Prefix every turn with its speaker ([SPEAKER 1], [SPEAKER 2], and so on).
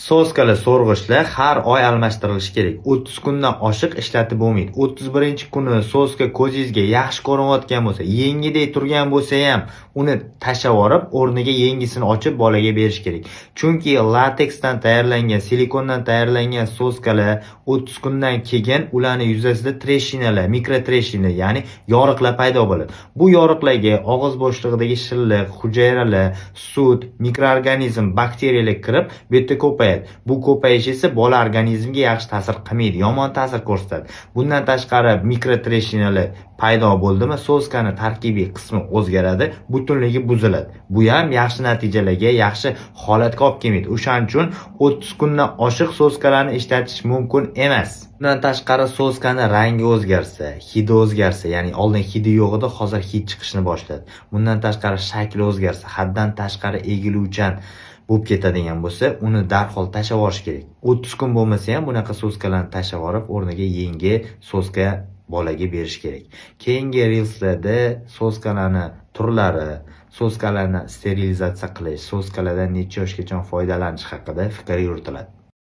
[SPEAKER 1] Soskali so'rg'ichlar har oy almashtirilishi kerak. 30 kundan oshiq ishlatib bo'lmaydi. 31-kuni soska ko'zingizga yaxshi ko'rinayotgan bo'lsa, yengidek turgan bo'lsa ham uni tashlab yuborib, o'rniga yengisini ochib bolaga berish kerak. Chunki lateksdan tayyorlangan, silikondan tayyorlangan soskalar 30 kundan keyin ularning yuzasida treshinalar, mikrotreshina, ya'ni yoriqlar paydo bo'ladi. Bu yoriqlarga og'iz bo'shlig'idagi shilliq, hujayralar, sut, mikroorganizm, bakteriyalar kirib, bu yerda ko'payadi. Bu ko'payish esa bola organizmiga yaxshi ta'sir qilmaydi, yomon ta'sir ko'rsatadi. Bundan tashqari mikrotreshinalar paydo bo'ldimi, soskani tarkibiy qismi o'zgaradi, butunligi buziladi. Bu ham yaxshi natijalarga, yaxshi holatga olib kelmaydi. O'shaning uchun 30 kundan oshiq soskalarni ishlatish mumkin emas. Bundan tashqari soskani rangi o'zgarsa, hidi o'zgarsa, ya'ni oldin hidi yo'q edi, hozir hid chiqishni boshladi. Bundan tashqari shakli o'zgarsa, haddan tashqari egiluvchan bo'lib ketadigan bo'lsa, uni darhol tashlab yuborish kerak. 30 kun bo'lmasa ham bunaqa soskalarni tashlab yuborib, o'rniga yangi soska bolaga berish kerak. Keyingi reelslarda soskalarni turlari, soskalarni sterilizatsiya qilish, soskalardan necha yoshgacha foydalanish haqida fikr yuritiladi.